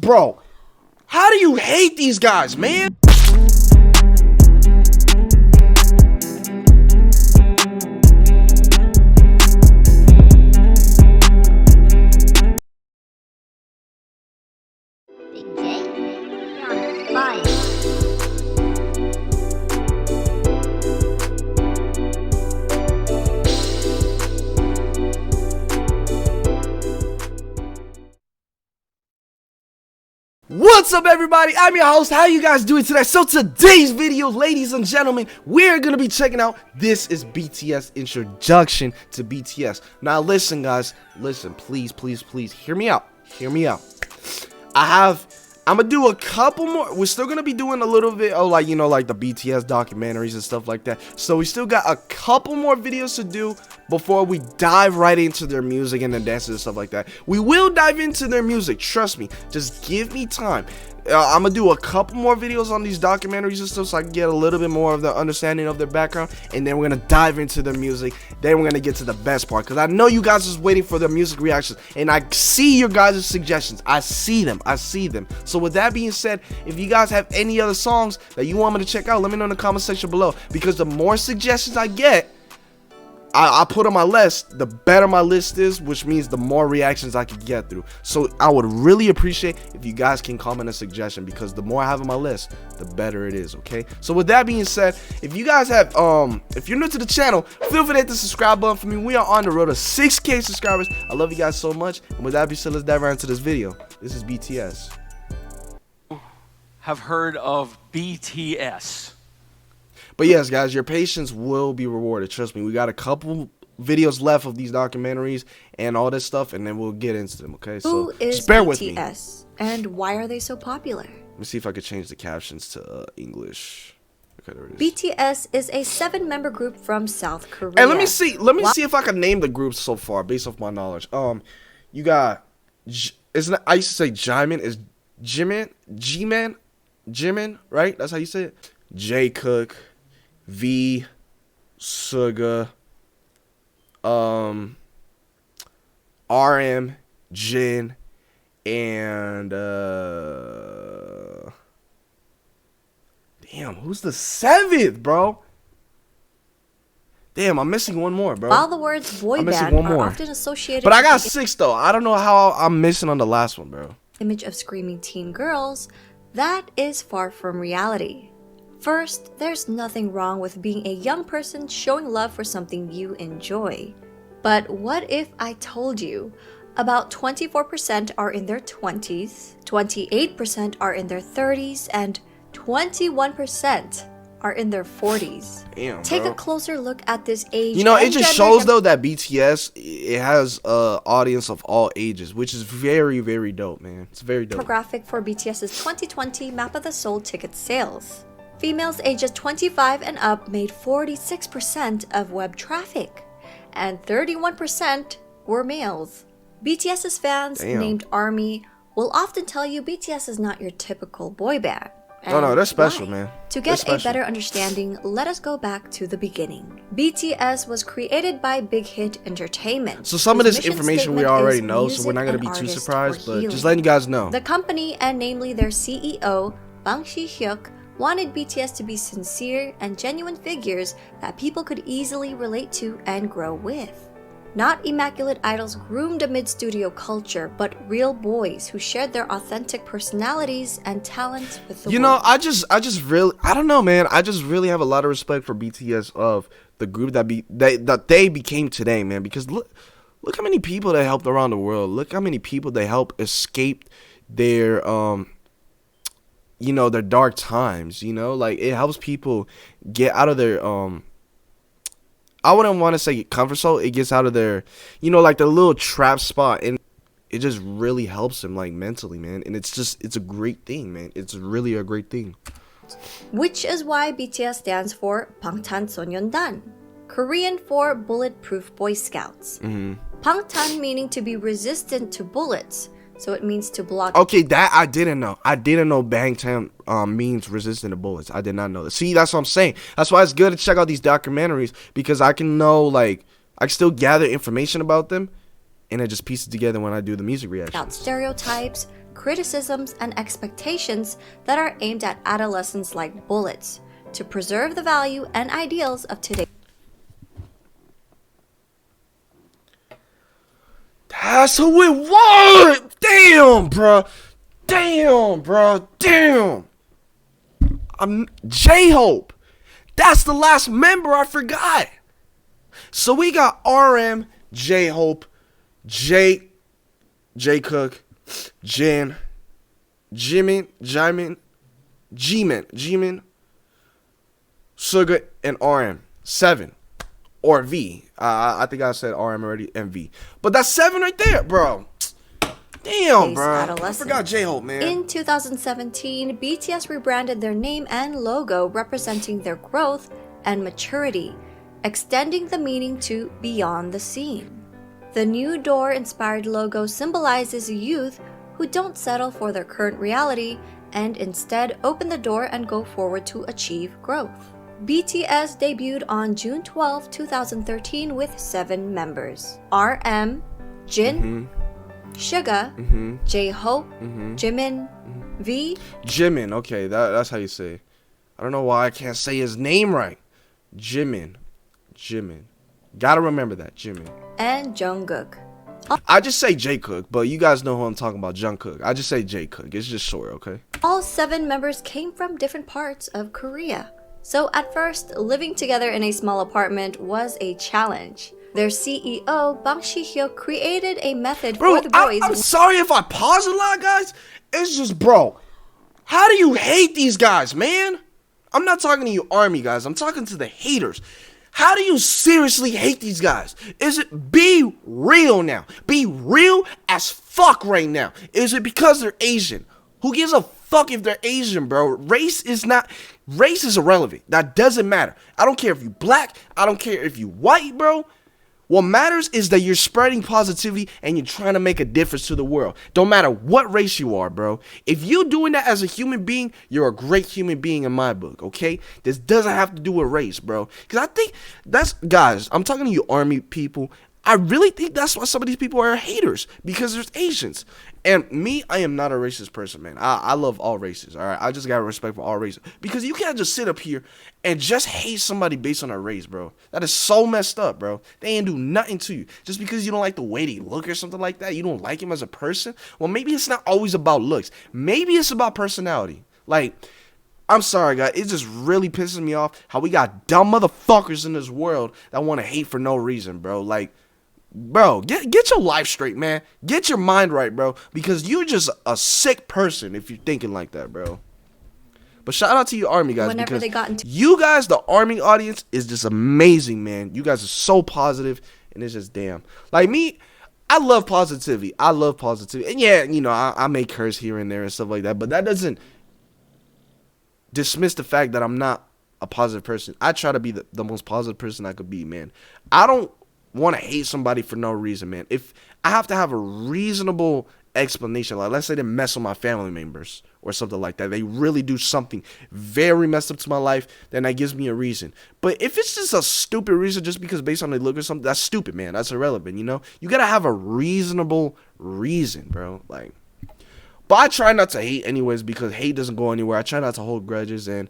bro, how do you hate these guys, man? What's up, everybody? I'm your host. How you guys doing today? So today's video, ladies and gentlemen, we're gonna be checking out this is BTS introduction to BTS. Now listen, guys, listen, please hear me out. I'm gonna do a couple more. We're still gonna be doing a little bit of like, you know, like the BTS documentaries and stuff like that. So we still got a couple more videos to do before we dive right into their music and the dances and stuff like that. We will dive into their music, trust me. Just give me time. I'm gonna do a couple more videos on these documentaries and stuff so I can get a little bit more of the understanding of their background, and then we're gonna dive into their music. Then we're gonna get to the best part, because I know you guys is waiting for the music reactions, and I see your guys' suggestions. I see them. So with that being said, if you guys have any other songs that you want me to check out, let me know in the comment section below, because the more suggestions I get, I put on my list, the better my list is, which means the more reactions I can get through. So I would really appreciate if you guys can comment a suggestion, because the more I have on my list, the better it is, okay? So with that being said, if you guys have, if you're new to the channel, feel free to hit the subscribe button for me. We are on the road to 6K subscribers. I love you guys so much. And with that being said, let's dive right into this video. This is BTS. Have heard of BTS. But yes, guys, your patience will be rewarded. Trust me, we got a couple videos left of these documentaries and all this stuff, and then we'll get into them, okay? Who So is just bear with me. BTS, and why are they so popular? Let me see if I could change the captions to English. Okay, there it is. BTS is a 7-member group from South Korea. And let me see if I can name the groups so far based off my knowledge. You got, isn't it, I used to say Jimin, is Jimin, right? That's how you say it. J Cook, V, Suga, RM, Jin, and damn, who's the 7th, bro? Damn, I'm missing one more, bro. While the words boy band are often associated but I got with 6 though. I don't know how I'm missing on the last one, bro. Image of screaming teen girls, that is far from reality. First, there's nothing wrong with being a young person showing love for something you enjoy. But what if I told you about 24% are in their 20s, 28% are in their 30s, and 21% are in their 40s? Damn, Take bro. a closer look at this age. You know, it just shows though that BTS, it has audience of all ages, which is very, very dope, man. It's very dope. Demographic for BTS's 2020 map of the sold ticket sales. Females ages 25 and up made 46% of web traffic, and 31% were males. BTS's fans, named ARMY, will often tell you BTS is not your typical boy band. No, they're special, man. To get a better understanding, let us go back to the beginning. BTS was created by Big Hit Entertainment. So some of this information we already know, so we're not going to be too surprised, but just letting you guys know. The company, and namely their CEO, Bang Si-hyuk, wanted BTS to be sincere and genuine figures that people could easily relate to and grow with. Not immaculate idols groomed amid studio culture, but real boys who shared their authentic personalities and talents with the world. You know, I just really, I don't know, man. I just really have a lot of respect for BTS of the group that they became today, man. Because look how many people they helped around the world. Look how many people they helped escape their you know, their dark times, you know, like it helps people get out of their I wouldn't want to say comfort zone. It gets out of their, you know, like the little trap spot, and it just really helps them like mentally, man. And it's a great thing, man. It's really a great thing. Which is why BTS stands for 방탄소년단, Korean for Bulletproof Boy Scouts. Bangtan meaning to be resistant to bullets, so it means to block. Okay, that I didn't know. I didn't know Bangtan means resistant to bullets. I did not know that. See, that's what I'm saying. That's why it's good to check out these documentaries, because I can know, like, I can still gather information about them, and I just piece it together when I do the music reactions. Without stereotypes, criticisms and expectations that are aimed at adolescents like bullets to preserve the value and ideals of today. That's who it was! Damn, bro. Damn, bro. Damn. I'm J-Hope. That's the last member I forgot. So we got RM, J-Hope, J Cook, Jin, Jimin, Jimin, Suga, and RM. 7. Or V. I think I said RM already and V. But that's 7 right there, bro. Damn, bro. I forgot J-Hope, man. In 2017, BTS rebranded their name and logo representing their growth and maturity, extending the meaning to beyond the scene. The new door-inspired logo symbolizes youth who don't settle for their current reality and instead open the door and go forward to achieve growth. BTS debuted on June 12, 2013 with 7 members. RM, Jin, Suga, J-Hope, Jimin, V. Jimin, okay, that's how you say it. I don't know why I can't say his name right. Jimin. Gotta remember that, Jimin. And Jungkook. I just say J Cook, but you guys know who I'm talking about, Jungkook. I just say J Cook. It's just short, okay? All 7 members came from different parts of Korea. So at first, living together in a small apartment was a challenge. Their CEO, Bang Si-hyo, created a method for the boys. I'm sorry if I pause a lot, guys. It's just, bro, how do you hate these guys, man? I'm not talking to you army guys. I'm talking to the haters. How do you seriously hate these guys? Be real now. Be real as fuck right now. Is it because they're Asian? Who gives a fuck if they're Asian, bro? Race is irrelevant. That doesn't matter. I don't care if you black. I don't care if you white, bro. What matters is that you're spreading positivity and you're trying to make a difference to the world. Don't matter what race you are, bro. If you're doing that as a human being, you're a great human being in my book, okay? This doesn't have to do with race, bro. Because I think guys, I'm talking to you army people. I really think that's why some of these people are haters, because there's Asians. And me, I am not a racist person, man. I love all races, all right? I just got respect for all races. Because you can't just sit up here and just hate somebody based on a race, bro. That is so messed up, bro. They ain't do nothing to you. Just because you don't like the way they look or something like that, you don't like him as a person. Well, maybe it's not always about looks. Maybe it's about personality. Like, I'm sorry, guys. It just really pisses me off how we got dumb motherfuckers in this world that want to hate for no reason, bro. Like, bro, get your life straight, man. Get your mind right, bro. Because you're just a sick person if you're thinking like that, bro. But shout out to you army guys. Whenever because they got into you guys, the army audience, is just amazing, man. You guys are so positive, and it's just damn. Like me, I love positivity. And yeah, you know, I may curse here and there and stuff like that. But that doesn't dismiss the fact that I'm not a positive person. I try to be the most positive person I could be, man. I don't want to hate somebody for no reason, man. If I have to have a reasonable explanation, like let's say they mess with my family members or something like that, they really do something very messed up to my life, then that gives me a reason. But if it's just a stupid reason just because based on their look or something, that's stupid, man. That's irrelevant, you know? You gotta have a reasonable reason, bro. Like, but I try not to hate anyways, because hate doesn't go anywhere. I try not to hold grudges, and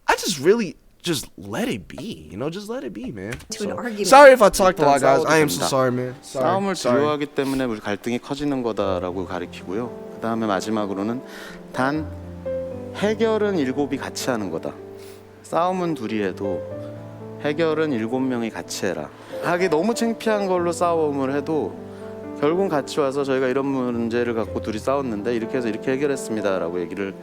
I just really just let it be, you know, just let it be, man. to an argument. Sorry if I talked a lot, guys. I am so sorry, man. 싸움을 Sorry. 두려워하기 때문에 우리 갈등이 커지는 거다라고 가리키고요. 그 다음에 마지막으로는 단 해결은 7이 같이 하는 거다. 싸움은 둘이 해도 해결은 7명이 같이 해라. 하기 너무 창피한 걸로 싸움을 해도 결국은 같이 와서 저희가 이런 문제를 갖고 둘이 싸웠는데 이렇게 해서 이렇게 해결했습니다라고 얘기를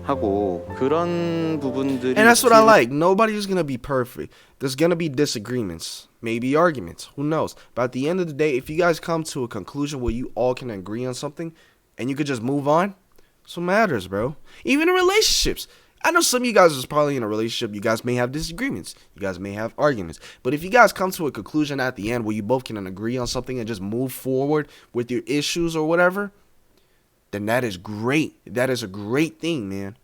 하고 그런 부분들이. And that's what I like. Nobody's gonna be perfect. There's gonna be disagreements, maybe arguments, who knows. But at the end of the day, if you guys come to a conclusion where you all can agree on something and you could just move on, that's what matters, bro. Even in relationships, I know some of you guys is probably in a relationship, you guys may have disagreements, you guys may have arguments, but if you guys come to a conclusion at the end where you both can agree on something and just move forward with your issues or whatever, then that is great. That is a great thing, man.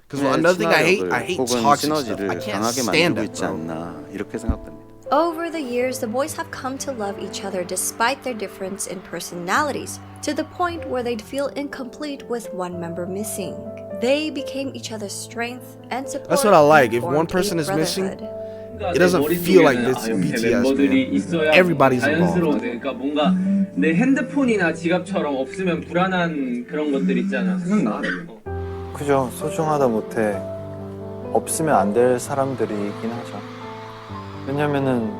Because another thing I hate 혹은 toxic stuff. 시너지를 I can't 강하게 stand 만들고 that, 있지 bro. 않나 이렇게 생각됩니다. Over the years, the boys have come to love each other despite their difference in personalities, to the point where they'd feel incomplete with one member missing. They became each other's strength and support. That's what I like. and If one formed a person is missing, brotherhood. it doesn't feel like this BTS, man. Everybody's involved. 그러니까 뭔가 내 핸드폰이나 지갑처럼 없으면 불안한 그런 것들 있잖아. 생각나. 그죠. 소중하다 못해 없으면 안 될 사람들이긴 하죠. 왜냐면은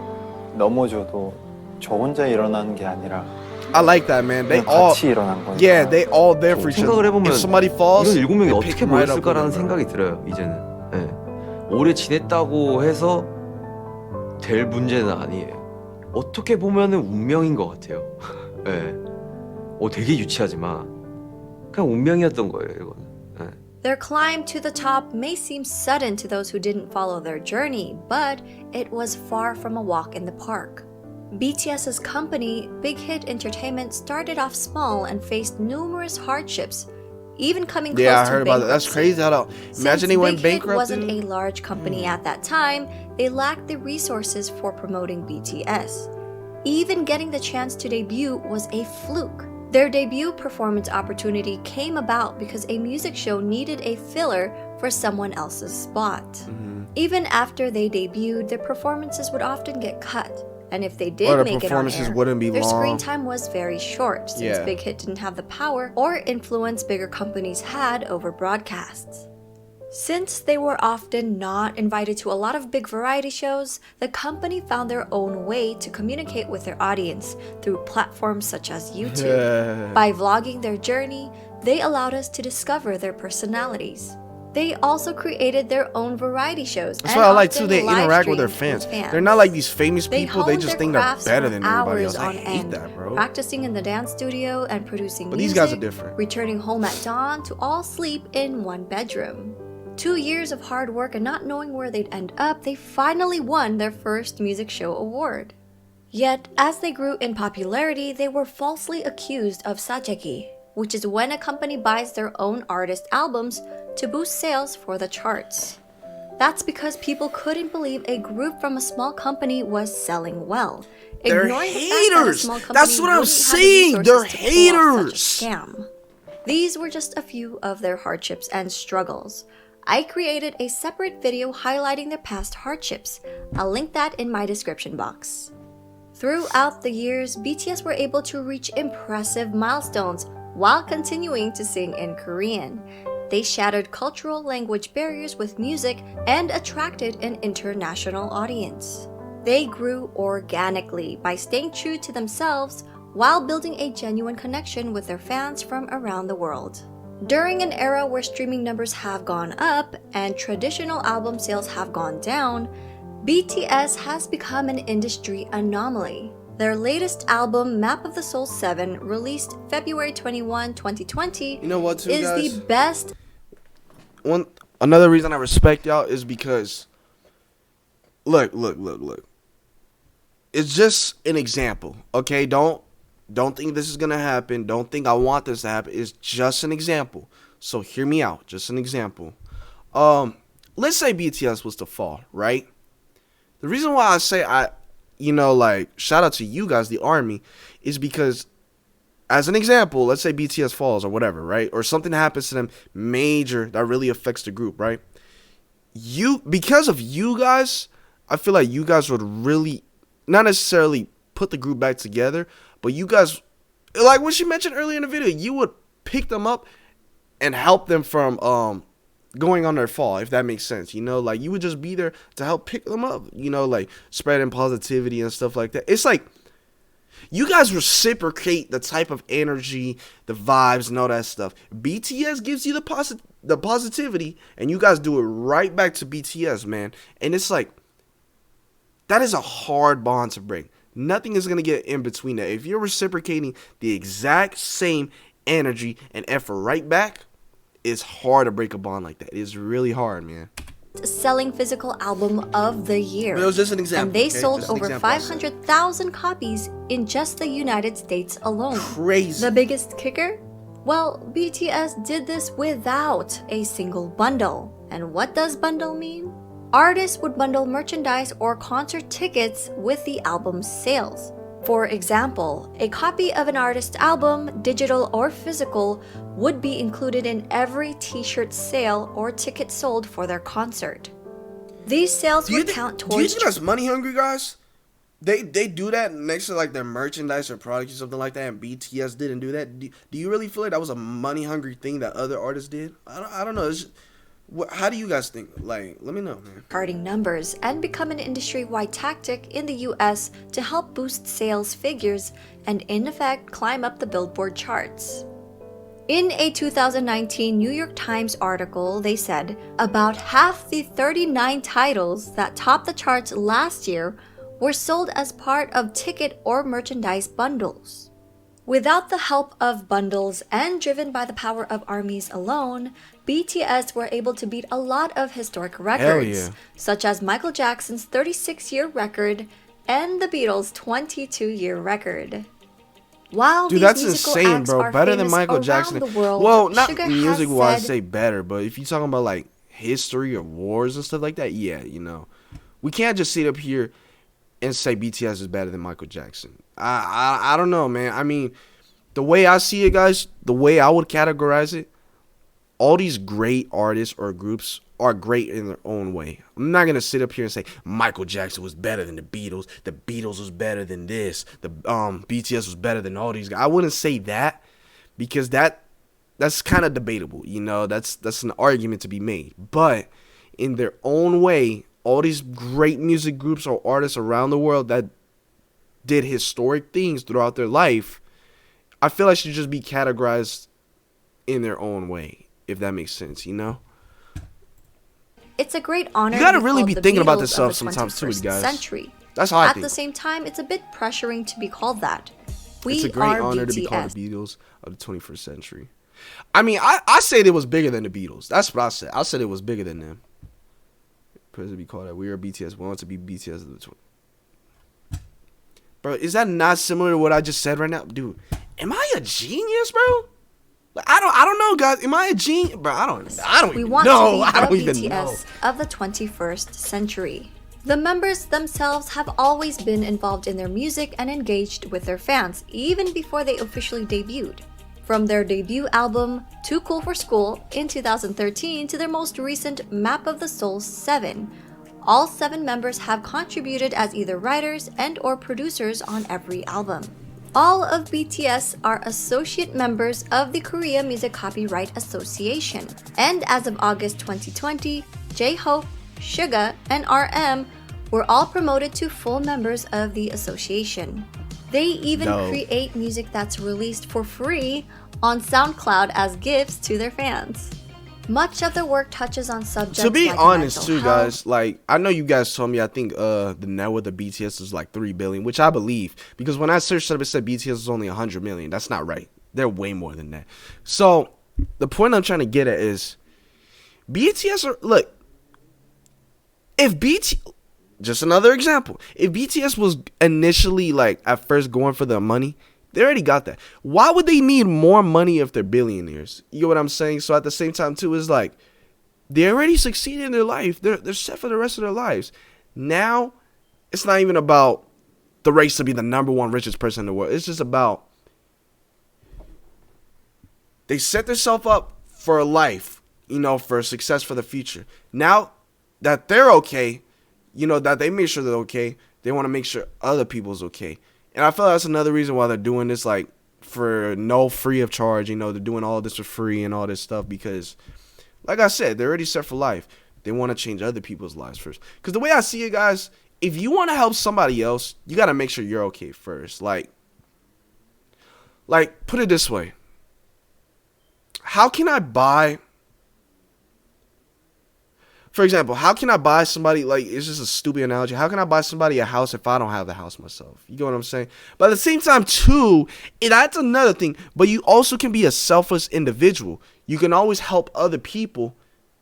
넘어져도 저 혼자 일어나는 게 아니라 I like that, man. They all, 같이 일어난 거니까. yeah, they all there for each 생각을 other. 해보면 If somebody falls, 이런 7명이 they 어떻게 pick them right up 모였을까라는 with them, 생각이 들어요. 이제는 오래 지냈다고 해서 될 문제는 아니에요. 어떻게 보면은 운명인 것 같아요. 되게 유치하지만 그냥 운명이었던 거예요. 이거는. Their climb to the top may seem sudden to those who didn't follow their journey, but it was far from a walk in the park. BTS's company, Big Hit Entertainment, started off small and faced numerous hardships, even coming close Yeah, I to heard about that. That's bankruptcy. crazy. How to imagine Since they went Big Hit bankrupt. wasn't a large company at that time, they lacked the resources for promoting BTS. Even getting the chance to debut was a fluke. Their debut performance opportunity came about because a music show needed a filler for someone else's spot. Even after they debuted, their performances would often get cut. And if they did Or the make it on performances air, wouldn't be their long. screen time was very short since Yeah. Big Hit didn't have the power or influence bigger companies had over broadcasts. Since they were often not invited to a lot of big variety shows, the company found their own way to communicate with their audience through platforms such as YouTube. Yeah. By vlogging their journey, they allowed us to discover their personalities. They also created their own variety shows. That's and what I like too. often They interact with their live-streamed fans. They're not like these famous people. They honed just their think they're crafts better for than everybody hours else. I on hate end, that, bro. practicing in the dance studio and producing But music, these guys are different. returning home at dawn to all sleep in one bedroom. 2 years of hard work and not knowing where they'd end up, they finally won their first music show award. Yet, as they grew in popularity, they were falsely accused of sajeki, which is when a company buys their own artist albums to boost sales for the charts. That's because people couldn't believe a group from a small company was selling well. They're ignoring the fact that a haters. small company That's what I'm wouldn't have the saying. They're resources to pull off haters. such a scam. These were just a few of their hardships and struggles. I created a separate video highlighting their past hardships. I'll link that in my description box. Throughout the years, BTS were able to reach impressive milestones while continuing to sing in Korean. They shattered cultural language barriers with music and attracted an international audience. They grew organically by staying true to themselves while building a genuine connection with their fans from around the world. During an era where streaming numbers have gone up and traditional album sales have gone down, BTS has become an industry anomaly. Their latest album, Map of the Soul 7, released February 21, 2020, You know what, too, is guys? the best. Another reason I respect y'all is because look. It's just an example, okay? Don't think this is gonna happen. Don't think I want this to happen. It's just an example. So hear me out. Just an example. Let's say BTS was to fall, right? The reason why I say shout out to you guys, the army, is because as an example, let's say BTS falls or whatever, right? Or something happens to them major that really affects the group, right? Because of you guys, I feel like you guys would really not necessarily put the group back together, but you guys, like what she mentioned earlier in the video, you would pick them up and help them from going on their fall, if that makes sense. Like you would just be there to help pick them up, like spreading positivity and stuff like that. It's like you guys reciprocate the type of energy, the vibes, and all that stuff. BTS gives you the positivity, and you guys do it right back to BTS, man. And it's like, that is a hard bond to break. Nothing is going to get in between that. If you're reciprocating the exact same energy and effort right back, it's hard to break a bond like that. It's really hard, man. Selling physical album of the year. But it was just an example. And they okay? sold Just an over example I said. 500,000 copies in just the United States alone. Crazy. The biggest kicker? Well, BTS did this without a single bundle. And what does bundle mean? Artists would bundle merchandise or concert tickets with the album's sales. For example, a copy of an artist's album, digital or physical, would be included in every t-shirt sale or ticket sold for their concert. These sales would count Do you towards think that's money hungry, guys? They do that next to like their merchandise or products or something like that, and BTS didn't do that. Do you really feel like that was a money hungry thing that other artists did? I don't know. How do you guys think? Like, let me know, man. charting numbers and become an industry-wide tactic in the US to help boost sales figures and in effect climb up the Billboard charts. In a 2019 New York Times article, they said about half the 39 titles that topped the charts last year were sold as part of ticket or merchandise bundles. Without the help of bundles and driven by the power of ARMYs alone, BTS were able to beat a lot of historic records, yeah. such as Michael Jackson's 36-year record and the Beatles' 22-year record. While Dude, these that's musical insane, acts bro. are Better than famous Michael around Jackson. the world, Well, not Suga has music wise, said- say better, but if you're talking about like history or wars and stuff like that, yeah, you know, we can't just sit up here and say BTS is better than Michael Jackson. I don't know, man. I mean, the way I see it, guys, the way I would categorize it, all these great artists or groups are great in their own way. I'm not gonna sit up here and say Michael Jackson was better than the Beatles was better than this, the BTS was better than all these guys. I wouldn't say that, because that's kind of debatable, you know. That's an argument to be made. But in their own way, all these great music groups or artists around the world that did historic things throughout their life, I feel like should just be categorized in their own way, if that makes sense, you know? It's a great honor. You gotta to be really called be the thinking about Beatles this of stuff the sometimes too, 21st guys. Century. That's how I At think. the same time, it's a bit pressuring to be called that. We It's a great are honor BTS. to be called the Beatles of the 21st century. I mean, I said it was bigger than the Beatles. That's what I said. I said it was bigger than them. Supposed to be called that. We are BTS. We want to be BTS of the 20. Bro, is that not similar to what I just said right now? Dude, am I a genius, bro? Like, I don't know, guys. Am I a genius? Bro, I don't We even want know. to be I don't the even BTS know. of the 21st century. The members themselves have always been involved in their music and engaged with their fans, even before they officially debuted. From their debut album, Too Cool for School, in 2013 to their most recent Map of the Soul 7, all 7 members have contributed as either writers and or producers on every album. All of BTS are associate members of the Korea Music Copyright Association, and as of August 2020, J-Hope, Suga, and RM were all promoted to full members of the association. They even No. create music that's released for free on SoundCloud as gifts to their fans. Much of their work touches on subjects To be like honest, mental too, health, guys, like I know you guys told me I think the net worth of BTS is like 3 billion, which I believe, because when I searched up, it said BTS is only 100 million. That's not right. They're way more than that. So the point I'm trying to get at is BTS are look. If just another example, if BTS was initially like at first going for the money, they already got that. Why would they need more money if they're billionaires? You know what I'm saying? So at the same time too, is like they already succeeded in their life. They're set for the rest of their lives. Now it's not even about the race to be the number one richest person in the world. It's just about they set themselves up for a life, you know, for success for the future. Now that they're okay, you know, that they make sure they're okay, they want to make sure other people's okay. And I feel like that's another reason why they're doing this, like, for no free of charge. You know, they're doing all this for free and all this stuff because, like I said, they're already set for life. They want to change other people's lives first. Because the way I see it, guys, if you want to help somebody else, you got to make sure you're okay first. Like, put it this way. How can I buy... For example, how can I buy somebody, like, it's just a stupid analogy. How can I buy somebody a house if I don't have the house myself? You get what I'm saying? But at the same time, too, that's another thing. But you also can be a selfless individual. You can always help other people,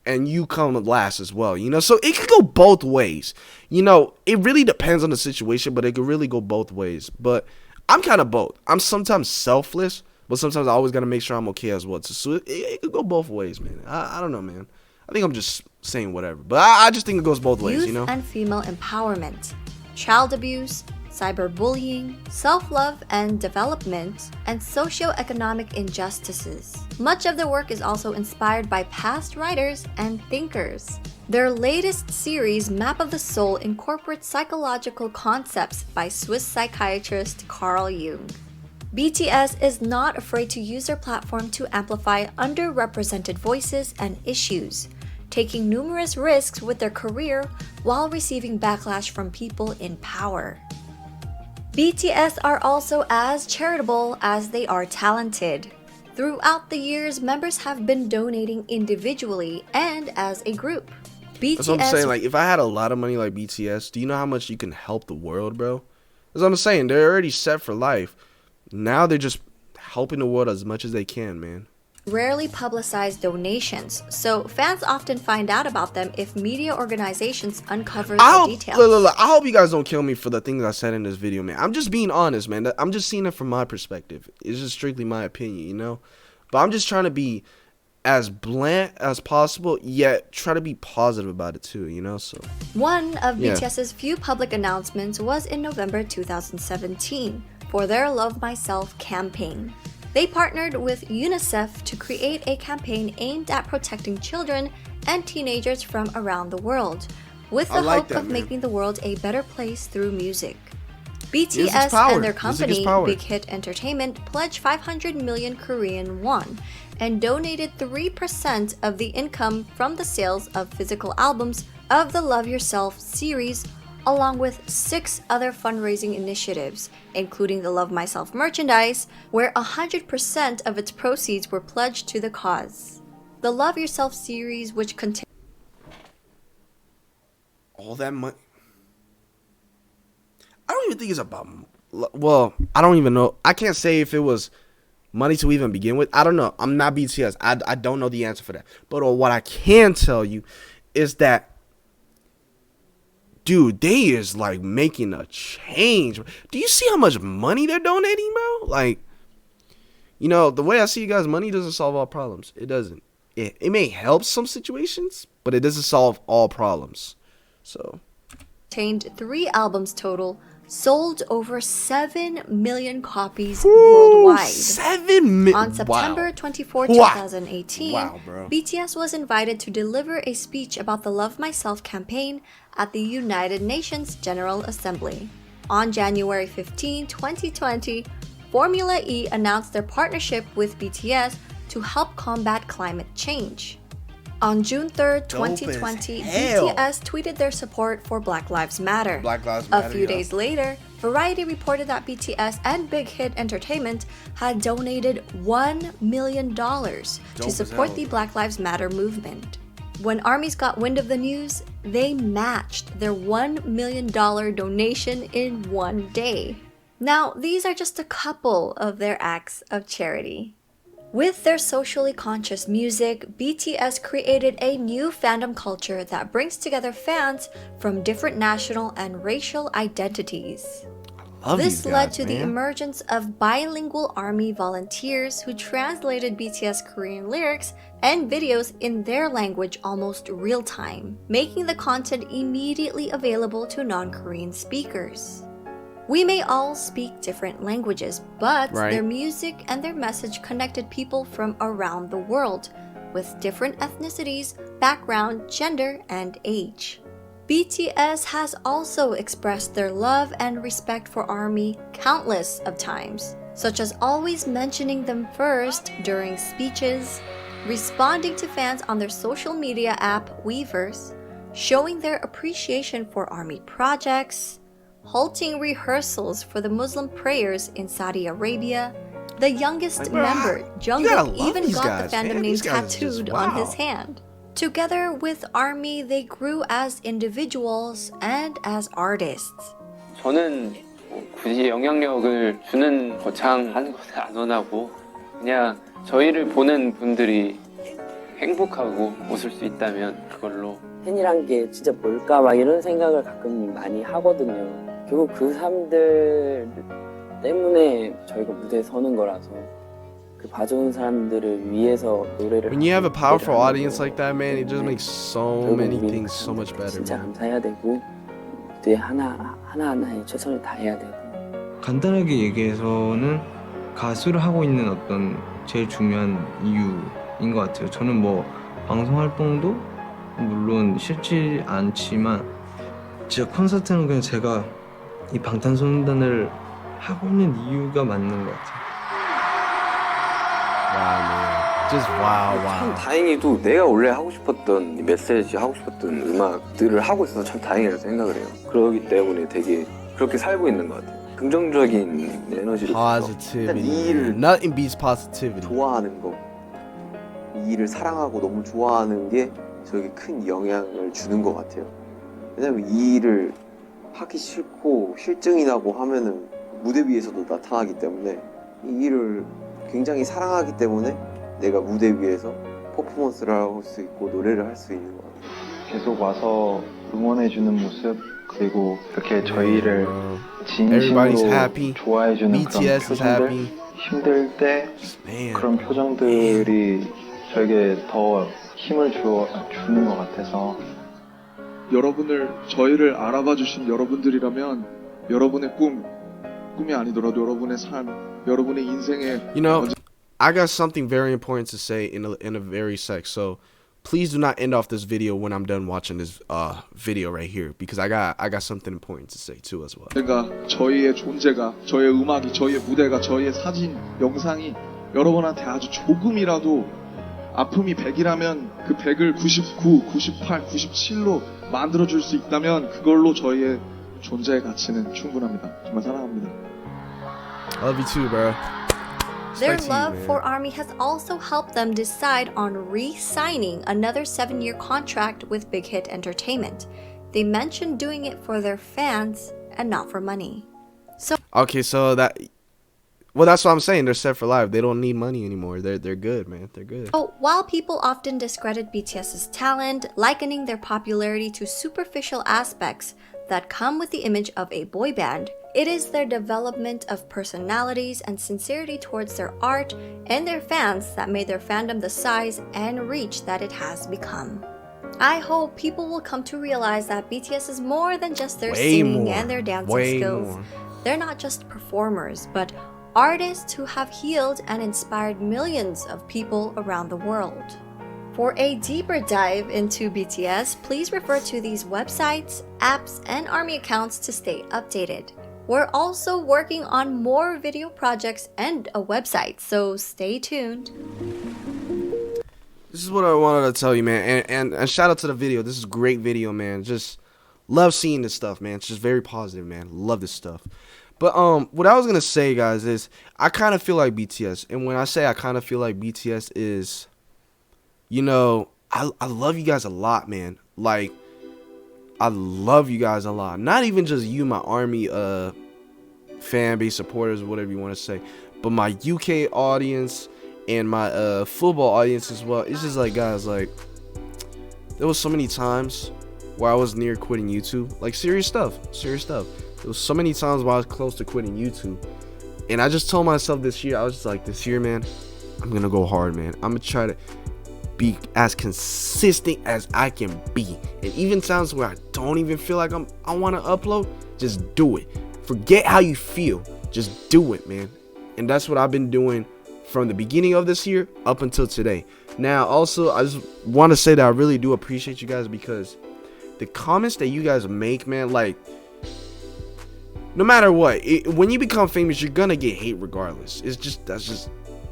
and you come last as well, you know? So it could go both ways. You know, it really depends on the situation, but it could really go both ways. But I'm kind of both. I'm sometimes selfless, but sometimes I always got to make sure I'm okay as well. So it could go both ways, man. I don't know, man. I think I'm just saying whatever, but I just think it goes both ways, youth you know? and female empowerment, child abuse, cyberbullying, self-love and development, and socio-economic injustices. Much of their work is also inspired by past writers and thinkers. Their latest series, Map of the Soul, incorporates psychological concepts by Swiss psychiatrist Carl Jung. BTS is not afraid to use their platform to amplify underrepresented voices and issues, taking numerous risks with their career while receiving backlash from people in power. BTS are also as charitable as they are talented. Throughout the years, members have been donating individually and as a group. That's what I'm saying. Like, if I had a lot of money like BTS, do you know how much you can help the world, bro? That's what I'm saying. They're already set for life. Now they're just helping the world as much as they can, man. Rarely publicized donations, so fans often find out about them if media organizations uncover the details. Look, I hope you guys don't kill me for the things I said in this video, man. I'm just being honest, man. I'm just seeing it from my perspective. It's just strictly my opinion, you know? But I'm just trying to be as blunt as possible, yet try to be positive about it too, you know? So one of BTS's few public announcements was in November 2017 for their Love Myself campaign. They partnered with UNICEF to create a campaign aimed at protecting children and teenagers from around the world, with the hope of making the world a better place through music. BTS and their company, Big Hit Entertainment, pledged 500 million Korean won and donated 3% of the income from the sales of physical albums of the Love Yourself series, along with 6 other fundraising initiatives, including the Love Myself merchandise, where 100% of its proceeds were pledged to the cause. The Love Yourself series, which contains all that money, I don't even think it's about, well, I don't even know. I can't say if it was money to even begin with. I don't know. I'm not BTS. I don't know the answer for that. But what I can tell you is that, dude, they is like making a change. Do you see how much money they're donating, bro? Like, you know, the way I see you guys, money doesn't solve all problems. It doesn't. It may help some situations, but it doesn't solve all problems. So, contained 3 albums total, sold over 7 million copies worldwide. 7 million. On September 24, 2018, bro. BTS was invited to deliver a speech about the Love Myself campaign at the United Nations General Assembly. On January 15, 2020, Formula E announced their partnership with BTS to help combat climate change. On June 3rd, 2020, BTS tweeted their support for Black Lives Matter. A few days later, Variety reported that BTS and Big Hit Entertainment had donated $1 million to support the Black Lives Matter movement. When ARMYs got wind of the news, they matched their $1 million donation in one day. Now, these are just a couple of their acts of charity. With their socially conscious music, BTS created a new fandom culture that brings together fans from different national and racial identities. This led to the emergence of bilingual ARMY volunteers who translated BTS Korean lyrics and videos in their language almost real time, making the content immediately available to non-Korean speakers. We may all speak different languages, but their music and their message connected people from around the world, with different ethnicities, background, gender, and age. BTS has also expressed their love and respect for ARMY countless of times, such as always mentioning them first during speeches, responding to fans on their social media app Weverse, showing their appreciation for ARMY projects, halting rehearsals for the Muslim prayers in Saudi Arabia. The youngest member, Jungkook, even got the fandom name tattooed on his hand. Together with ARMY, they grew as individuals and as artists. 저는 굳이 영향력을 주는 거창한 것을 안 원하고 그냥 저희를 보는 분들이 행복하고 웃을 수 있다면 그걸로. 팬이란 게 진짜 뭘까 막 이런 생각을 가끔 많이 하거든요. 결국 그 사람들 때문에 저희가 무대에 서는 거라서 그 그 봐주는 사람들을 위해서 노래를 When you have a powerful 노래를 하는 audience like that, man, it just makes so 결국 many 우리는 things 그 so much better, 진짜 man. 감사해야 되고 무대 하나하나에 최선을 다해야 되고 간단하게 얘기해서는 가수를 하고 있는 어떤 제일 중요한 이유인 것 같아요. 저는 뭐 방송 활동도 물론 싫지 않지만 진짜 콘서트는 그냥 제가 이 방탄소년단을 하고 있는 이유가 맞는 것 같아요. Wow, man. Just wow, 참 wow. 다행히도 내가 원래 하고 싶었던 이 메시지 하고 싶었던 음악들을 하고 있어서 참 다행이라고 생각을 해요. 그러기 때문에 되게 그렇게 살고 있는 것 같아요. 긍정적인 에너지를 줘서 일단 이 Positivity. 일을 Nothing beats positivity. 좋아하는 거, 이 일을 사랑하고 너무 좋아하는 게 저에게 큰 영향을 주는 것 같아요. 왜냐면 이 일을 하기 싫고 실증이 나고 하면은 무대 위에서도 나타나기 때문에 이 일을 굉장히 사랑하기 때문에 내가 무대 위에서 퍼포먼스를 할 수 있고 노래를 할 수 있는 것 같아요. 계속 와서 응원해주는 모습 그리고 이렇게 저희를 Everybody's 진심으로 happy. 좋아해주는 그런 BTS is 표정들 happy. 힘들 때 Man. 그런 표정들이 저에게 더 힘을 주는 것 같아서 여러분을 저희를 알아봐 주신 여러분들이라면 여러분의 꿈이 아니더라도 여러분의 삶, 여러분의 인생에 You know, I got something very important to say in a very sec. So please do not end off this video when I'm done watching this video right here, because I got something important to say too as well. 내가 저희의 존재가, 저희의 음악이, 저희의 무대가, 저희의 사진, 영상이 여러분한테 아주 조금이라도 아픔이 100이라면 그 100을 99, 98, 97로 만들어줄 수 있다면 그걸로 저희의 존재의 가치는 충분합니다. 정말 사랑합니다. I love you too, bro. Their Respect to you, love man. for ARMY has also helped them decide on re-signing another 7-year contract with Big Hit Entertainment. They mentioned doing it for their fans and not for money. Okay, so that's what I'm saying. They're set for life. They don't need money anymore. They're good, man. They're good. So, while people often discredit BTS's talent, likening their popularity to superficial aspects that come with the image of a boy band, it is their development of personalities and sincerity towards their art and their fans that made their fandom the size and reach that it has become. I hope people will come to realize that BTS is more than just their Way singing more. and their dancing Way skills. more. They're not just performers, but artists who have healed and inspired millions of people around the world. For a deeper dive into BTS, please refer to these websites, apps, and ARMY accounts to stay updated. We're also working on more video projects and a website, so stay tuned. This is what I wanted to tell you, man. And shout out to the video. This is a great video, man. Just love seeing this stuff, man. It's just very positive, man. Love this stuff. But what I was gonna say, guys, is I kind of feel like BTS, and when I say I kind of feel like BTS is, you know, I love you guys a lot, man. Like, I love you guys a lot. Not even just you, my ARMY fan base supporters, or whatever you want to say, but my UK audience and my football audience as well. It's just like, guys, like, there was so many times where I was near quitting YouTube. Like, serious stuff. There was so many times where I was close to quitting YouTube, and I just told myself this year, I was just like, this year, man, I'm gonna go hard, man. I'm gonna try to be as consistent as I can be. And even times where I don't even feel like I want to upload, just do it. Forget how you feel, just do it, man. And that's what I've been doing from the beginning of this year up until today. Now, also, I just want to say that I really do appreciate you guys, because the comments that you guys make, man, like, no matter what, when you become famous, you're gonna get hate regardless. That's just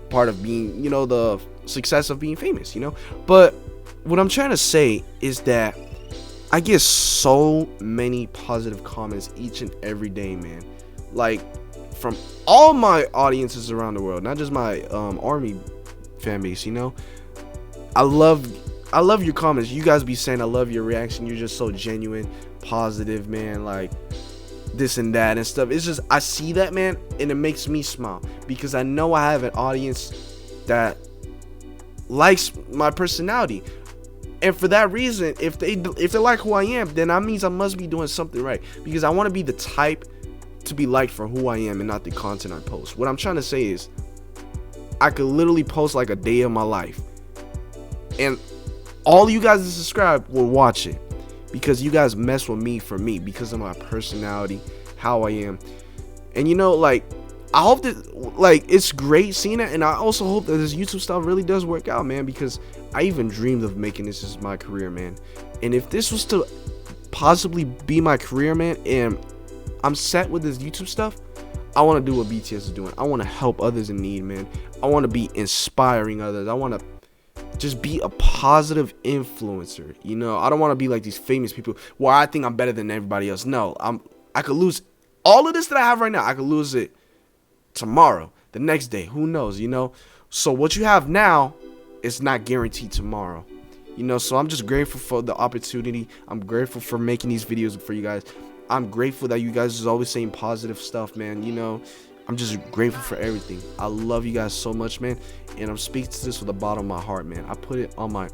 part of being, you know, the success of being famous, you know. But what I'm trying to say is that I get so many positive comments each and every day, man. Like, from all my audiences around the world, not just my ARMY fan base, you know. I love your comments. You guys be saying I love your reaction. You're just so genuine, positive, man. Like, this and that and stuff. It's just, I see that, man, and it makes me smile, because I know I have an audience that likes my personality. And for that reason, if they like who I am, then that means I must be doing something right, because I want to be the type to be liked for who I am and not the content I post. What I'm trying to say is, I could literally post like a day of my life, and all you guys that subscribe will watch it, because you guys mess with me for me, because of my personality, how I am. And you know, like, I hope that, like, it's great seeing it, and I also hope that this YouTube stuff really does work out, man, because I even dreamed of making this as my career, man. And if this was to possibly be my career, man, and I'm set with this YouTube stuff, I want to do what BTS is doing. I want to help others in need, man. I want to be inspiring others. I want to just be a positive influencer. You know, I don't want to be like these famous people where I think I'm better than everybody else. No, I could lose all of this that I have right now. I could lose it tomorrow, the next day, who knows, you know. So what you have now is not guaranteed tomorrow, you know. So I'm just grateful for the opportunity. I'm grateful for making these videos for you guys. I'm grateful that you guys is always saying positive stuff, man. You know, I'm just grateful for everything. I love you guys so much, man, and I'm speaking to this with the bottom of my heart, man. I put it on my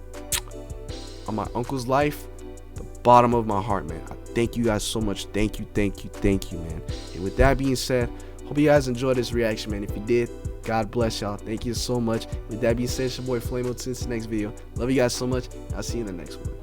uncle's life, the bottom of my heart, man. I thank you guys so much. Thank you, man. And with that being said, hope you guys enjoyed this reaction, man. If you did, God bless y'all. Thank you so much. With that being said, it's your boy Flamo. Till the next video. Love you guys so much. I'll see you in the next one.